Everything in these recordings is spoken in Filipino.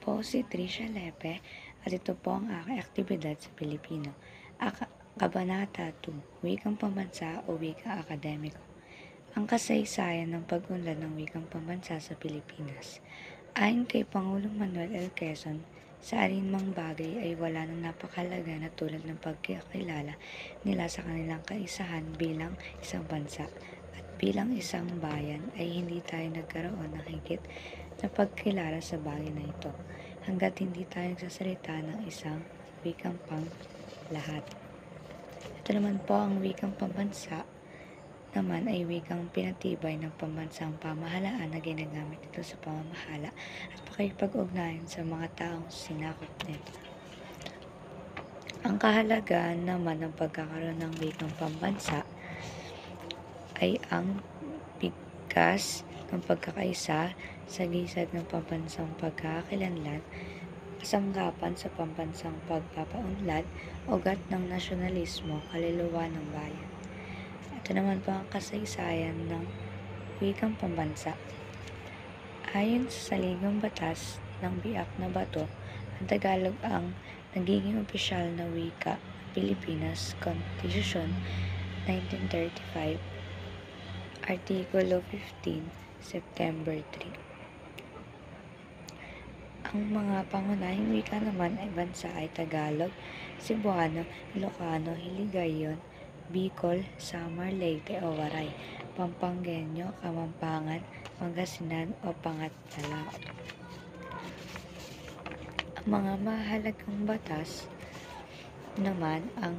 po si Tricia Lepe at ito po ang aking aktibidad sa Pilipino. Kabanata 2, Wikang Pambansa o Wikang Akademiko. Ang kasaysayan ng pag-unlad ng wikang pambansa sa Pilipinas. Ayon kay Pangulong Manuel L. Quezon, sa alinmang bagay ay wala nang napakahalaga na tulad ng pagkakilala nila sa kanilang kaisahan bilang isang bansa at bilang isang bayan ay hindi tayo nagkaroon ng higit na pagkilala sa bagay na ito hanggat hindi tayo nagsasalita ng isang wikang pang lahat. Ito naman po ang wikang pambansa naman ay wikang pinatibay ng pambansang pamahalaan na ginagamit ito sa pamamahala at pakikipag-ugnayan sa mga taong sinakop nito. Ang kahalagaan naman ng pagkakaroon ng wikang pambansa ay ang bigkas ng pagkakaisa sa gisag ng pambansang pagkakakilanlan, kasangkapan sa pambansang pagpapaunlad, ugat ng nasyonalismo, kaluluwa ng bayan. Ito naman po ang kasaysayan ng wikang pambansa. Ayon sa Saligang Batas ng Biak na Bato, ang Tagalog ang nagiging opisyal na wika ng Pilipinas. Konstitusyon 1935, Artikulo 15, September 3. Ang mga pangunahing wika naman ay bansa ay Tagalog, Cebuano, Ilocano, Hiligaynon, Bicol, Samar, Leyte o Waray, Pampangueño, Kamampangan, Pangasinan o Pangatnalao. Ang mga mahalagang batas naman ang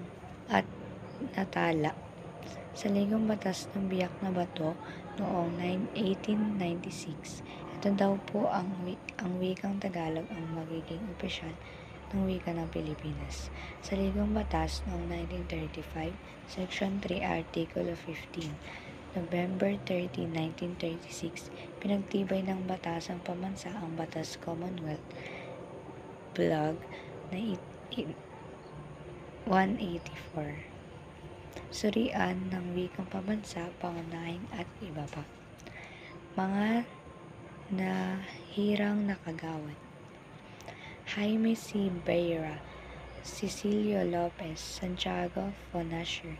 at natala sa Saligang Batas ng Biak na Bato noong 1896. Ito daw po ang wikang Tagalog ang magiging opisyal ng wika ng Pilipinas. Sa Saligang Batas noong 1935, Section 3, Artikulo 15, November 30, 1936, pinagtibay ng batasang pambansa ang Batas Commonwealth Blog na 184. Surian ng wikang pambansa, pangunahin at iba pa. Mga nahirang nakagawad: Jaime C. Beira, Cecilio Lopez, Santiago Fonacier,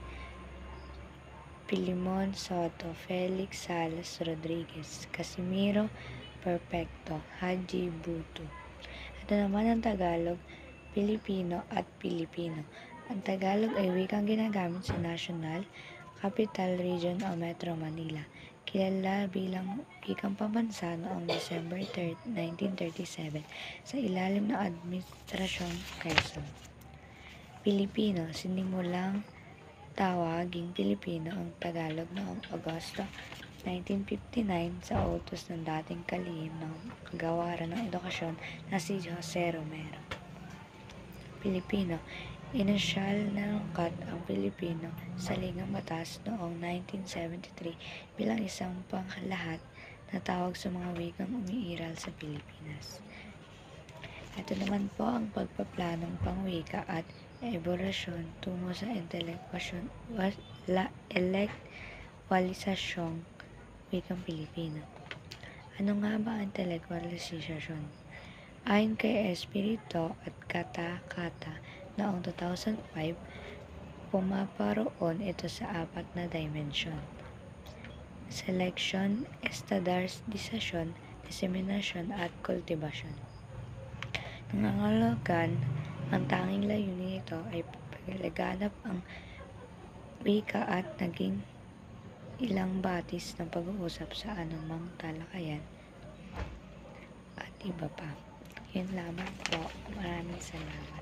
Pilimon Soto, Felix Salas Rodriguez, Casimiro Perfecto, Haji Buto. Ito naman ang Tagalog, Pilipino at Pilipino. Ang Tagalog ay wikang ginagamit sa National Capital Region o Metro Manila. Kilala bilang wikang pambansa noong December 3, 1937 sa ilalim ng Administrasyong Quezon. Pilipino, sinimulang tawaging Pilipino ang Tagalog noong Agosto 1959 sa utos ng dating kalihim ng kagawaran ng edukasyon na si Jose Romero. Pilipino, inisyal na rungkat ang Pilipino sa Saligang Batas noong 1973 bilang isang panglahat na tawag sa mga wikang umiiral sa Pilipinas. Ito naman po ang pagpaplanong pangwika at eborasyon tungo sa intelektualisasyong wikang Pilipino. Ano nga ba ang intelektualisasyon? Ayon kay Espiritu at Kata-Kata noong 2005, pumaparoon ito sa 4 na dimensyon: seleksyon, estandardisasyon, diseminasyon at kultibasyon. Nangangalagan, ang tanging layunin nito ay paglaganap ang wika at naging ilang batis ng pag-uusap sa anumang talakayan at iba pa. Yun lamang po. Maraming salamat.